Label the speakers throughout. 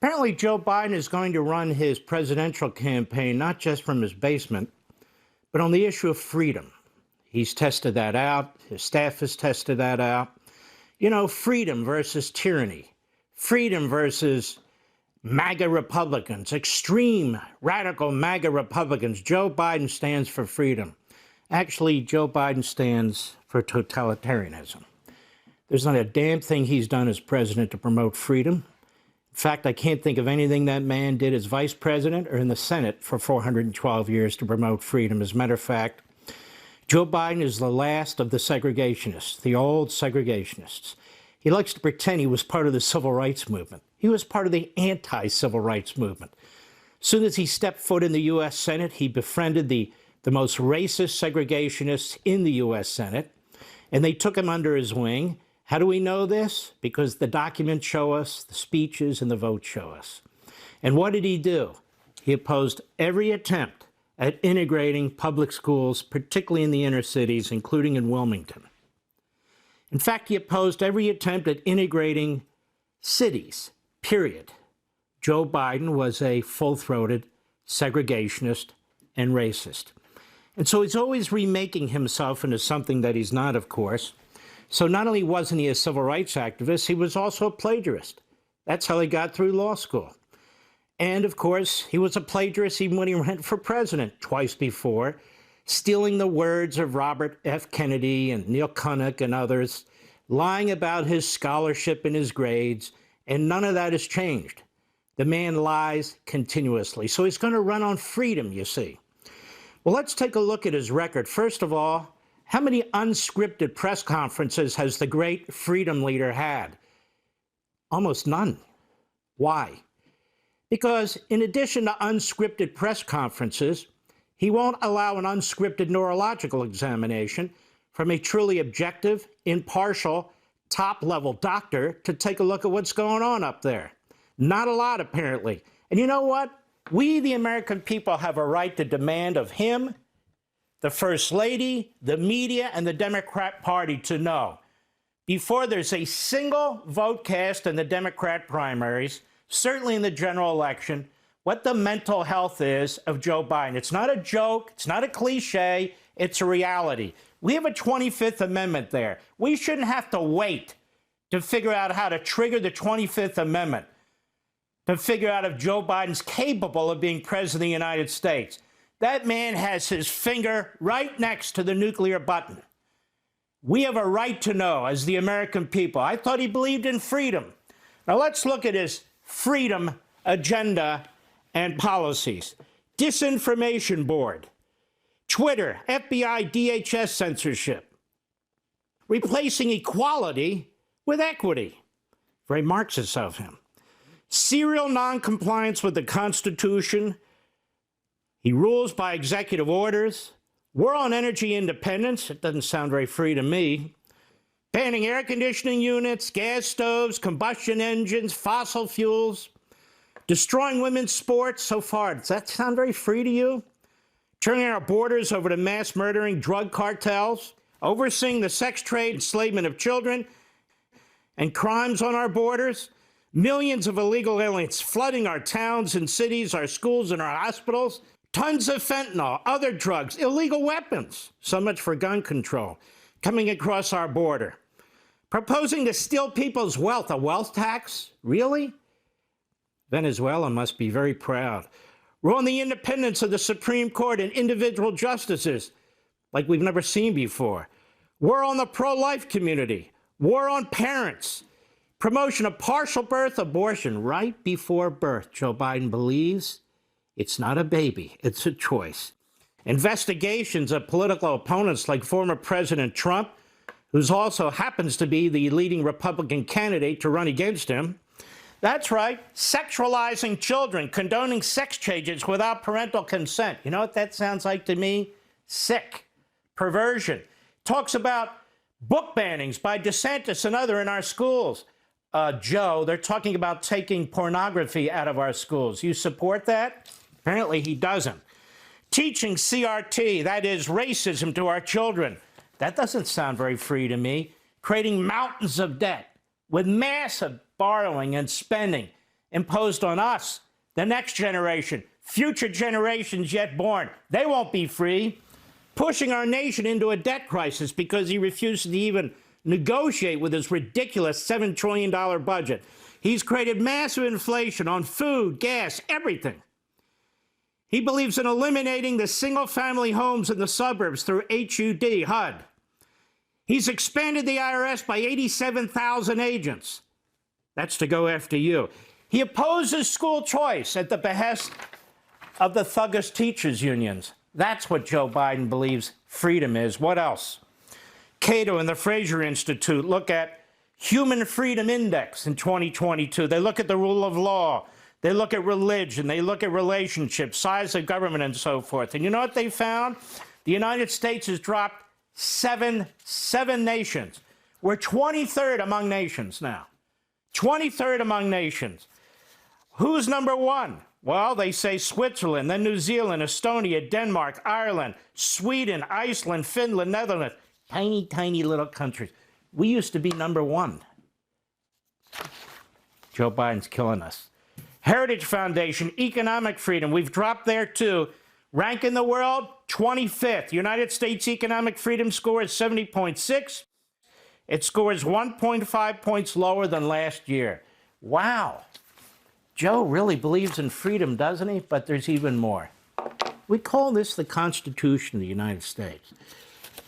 Speaker 1: Apparently, Joe Biden is going to run his presidential campaign not just from his basement, but on the issue of freedom. He's tested that out. His staff has tested that out. You know, freedom versus tyranny, freedom versus MAGA Republicans, extreme, radical MAGA Republicans. Joe Biden stands for freedom. Actually, Joe Biden stands for totalitarianism. There's not a damn thing he's done as president to promote freedom. In fact, I can't think of anything that man did as vice president or in the Senate for 412 years to promote freedom. As a matter of fact, Joe Biden is the last of the segregationists, the old segregationists. He likes to pretend he was part of the civil rights movement. He was part of the anti-civil rights movement. As soon as he stepped foot in the U.S. Senate, he befriended the most racist segregationists in the U.S. Senate, and they took him under his wing. How do we know this? Because the documents show us, the speeches and the votes show us. And what did he do? He opposed every attempt at integrating public schools, particularly in the inner cities, including in Wilmington. In fact, he opposed every attempt at integrating cities, period. Joe Biden was a full-throated segregationist and racist. And so he's always remaking himself into something that he's not, of course. So not only wasn't he a civil rights activist, he was also a plagiarist. That's how he got through law school. And, of course, he was a plagiarist even when he ran for president twice before, stealing the words of Robert F. Kennedy and Neil Kinnock and others, lying about his scholarship and his grades, and none of that has changed. The man lies continuously. So he's going to run on freedom, you see. Well, let's take a look at his record. First of all, how many unscripted press conferences has the great freedom leader had? Almost none. Why? Because in addition to unscripted press conferences, he won't allow an unscripted neurological examination from a truly objective, impartial, top-level doctor to take a look at what's going on up there. Not a lot, apparently. And you know what? We, the American people, have a right to demand of him, the First Lady, the media, and the Democrat Party to know, before there's a single vote cast in the Democrat primaries, certainly in the general election, what the mental health is of Joe Biden. It's not a joke. It's not a cliche. It's a reality. We have a 25th Amendment there. We shouldn't have to wait to figure out how to trigger the 25th Amendment to figure out if Joe Biden's capable of being president of the United States. That man has his finger right next to the nuclear button. We have a right to know as the American people. I thought he believed in freedom. Now let's look at his freedom agenda and policies. Disinformation board, Twitter, FBI, DHS censorship, replacing equality with equity. Very Marxist of him. Serial noncompliance with the Constitution. He rules by executive orders. War on energy independence. It doesn't sound very free to me. Banning air conditioning units, gas stoves, combustion engines, fossil fuels. Destroying women's sports. So far, does that sound very free to you? Turning our borders over to mass murdering drug cartels. Overseeing the sex trade, enslavement of children, and crimes on our borders. Millions of illegal aliens flooding our towns and cities, our schools and our hospitals. Tons of fentanyl, other drugs, illegal weapons. So much for gun control coming across our border. Proposing to steal people's wealth, a wealth tax? Really? Venezuela must be very proud. We're on the independence of the Supreme Court and individual justices like we've never seen before. War on the pro-life community. War on parents. Promotion of partial birth abortion right before birth. Joe Biden believes it's not a baby, it's a choice. Investigations of political opponents like former President Trump, who also happens to be the leading Republican candidate to run against him. That's right, sexualizing children, condoning sex changes without parental consent. You know what that sounds like to me? Sick. Perversion. Talks about book bannings by DeSantis and others in our schools. Joe, they're talking about taking pornography out of our schools. You support that? Apparently he doesn't. Teaching CRT, that is racism, to our children. That doesn't sound very free to me. Creating mountains of debt with massive borrowing and spending imposed on us, the next generation, future generations yet born. They won't be free. Pushing our nation into a debt crisis because he refuses to even negotiate with his ridiculous $7 trillion budget. He's created massive inflation on food, gas, everything. He believes in eliminating the single-family homes in the suburbs through HUD. He's expanded the IRS by 87,000 agents. That's to go after you. He opposes school choice at the behest of the thuggish teachers' unions. That's what Joe Biden believes freedom is. What else? Cato and the Fraser Institute look at Human Freedom Index in 2022. They look at the rule of law. They look at religion. They look at relationships, size of government, and so forth. And you know what they found? The United States has dropped seven nations. We're 23rd among nations now. 23rd among nations. Who's number one? Well, they say Switzerland, then New Zealand, Estonia, Denmark, Ireland, Sweden, Iceland, Finland, Netherlands. Tiny, tiny little countries. We used to be number one. Joe Biden's killing us. Heritage Foundation, economic freedom. We've dropped there too. Rank in the world, 25th. United States economic freedom score is 70.6. It scores 1.5 points lower than last year. Wow. Joe really believes in freedom, doesn't he? But there's even more. We call this the Constitution of the United States.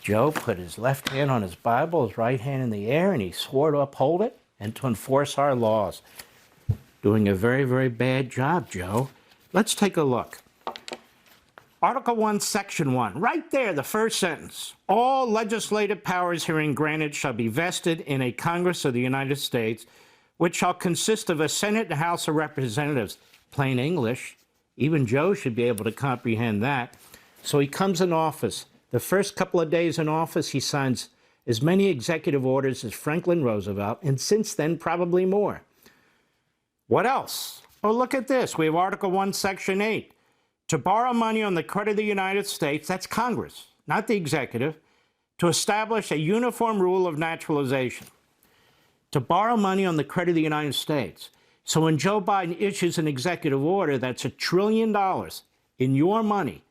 Speaker 1: Joe put his left hand on his Bible, his right hand in the air, and he swore to uphold it and to enforce our laws. Doing a very, very bad job, Joe. Let's take a look. Article 1, Section 1, right there, the first sentence. All legislative powers herein granted shall be vested in a Congress of the United States, which shall consist of a Senate and House of Representatives. Plain English. Even Joe should be able to comprehend that. So he comes in office. The first couple of days in office, he signs as many executive orders as Franklin Roosevelt, and since then, probably more. What else? Oh, look at this. We have Article 1, Section 8. To borrow money on the credit of the United States, that's Congress, not the executive, to establish a uniform rule of naturalization. To borrow money on the credit of the United States. So when Joe Biden issues an executive order that's $1 trillion in your money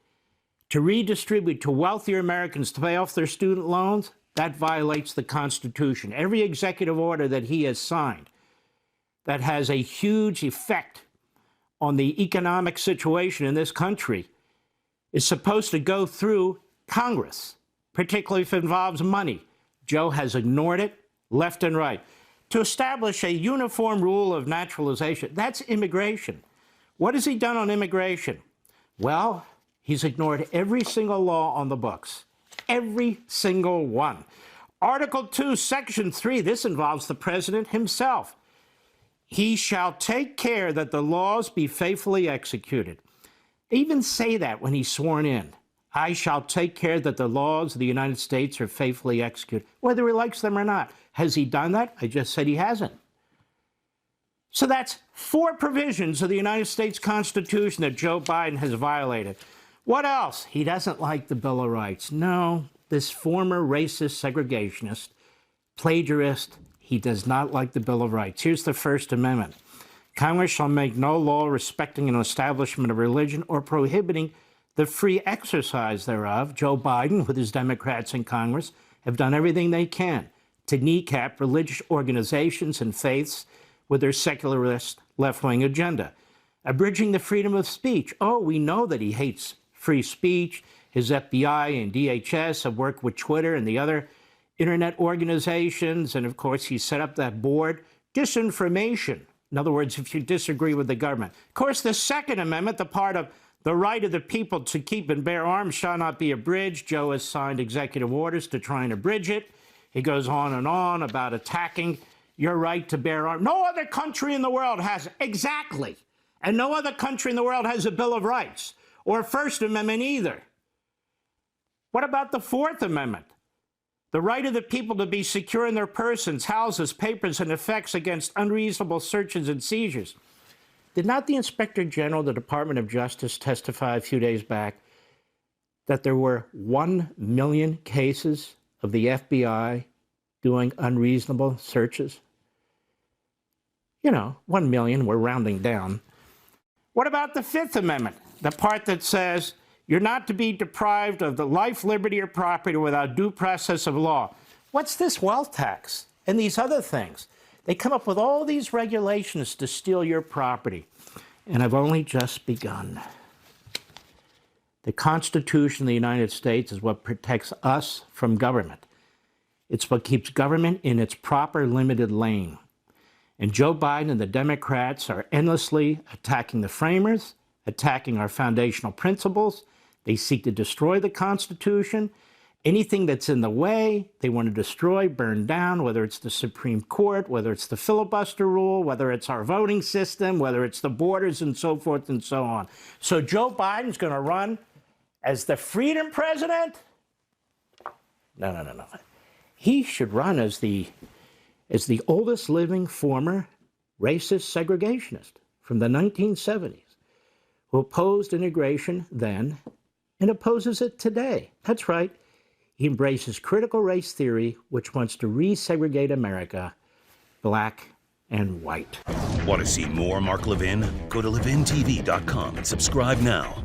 Speaker 1: to redistribute to wealthier Americans to pay off their student loans, that violates the Constitution. Every executive order that he has signed that has a huge effect on the economic situation in this country is supposed to go through Congress, particularly if it involves money. Joe has ignored it left and right. To establish a uniform rule of naturalization, that's immigration. What has he done on immigration? Well, he's ignored every single law on the books, every single one. Article 2, Section 3, this involves the president himself. He shall take care that the laws be faithfully executed. Even say that when he's sworn in. I shall take care that the laws of the United States are faithfully executed, whether he likes them or not. Has he done that? I just said he hasn't. So that's 4 provisions of the United States Constitution that Joe Biden has violated. What else? He doesn't like the Bill of Rights. No, this former racist segregationist, plagiarist, he does not like the Bill of Rights. Here's the First Amendment. Congress shall make no law respecting an establishment of religion or prohibiting the free exercise thereof. Joe Biden, with his Democrats in Congress, have done everything they can to kneecap religious organizations and faiths with their secularist left-wing agenda. Abridging the freedom of speech. Oh, we know that he hates free speech. His FBI and DHS have worked with Twitter and the other internet organizations, and of course, he set up that board. Disinformation. In other words, if you disagree with the government. Of course, the Second Amendment, the part of the right of the people to keep and bear arms shall not be abridged. Joe has signed executive orders to try and abridge it. He goes on about attacking your right to bear arms. No other country in the world has exactly. And no other country in the world has a Bill of Rights or a First Amendment either. What about the Fourth Amendment? The right of the people to be secure in their persons, houses, papers, and effects against unreasonable searches and seizures. Did not the Inspector General of the Department of Justice testify a few days back that there were 1 million cases of the FBI doing unreasonable searches? 1 million, we're rounding down. What about the Fifth Amendment? The part that says you're not to be deprived of the life, liberty, or property without due process of law. What's this wealth tax and these other things? They come up with all these regulations to steal your property. And I've only just begun. The Constitution of the United States is what protects us from government. It's what keeps government in its proper limited lane. And Joe Biden and the Democrats are endlessly attacking the framers, attacking our foundational principles. They seek to destroy the Constitution. Anything that's in the way, they want to destroy, burn down, whether it's the Supreme Court, whether it's the filibuster rule, whether it's our voting system, whether it's the borders, and so forth and so on. So Joe Biden's going to run as the freedom president? No. He should run as the oldest living former racist segregationist from the 1970s, who opposed integration then and opposes it today. That's right. He embraces critical race theory, which wants to resegregate America, black and white.
Speaker 2: Want to see more Mark Levin? Go to levintv.com and subscribe now.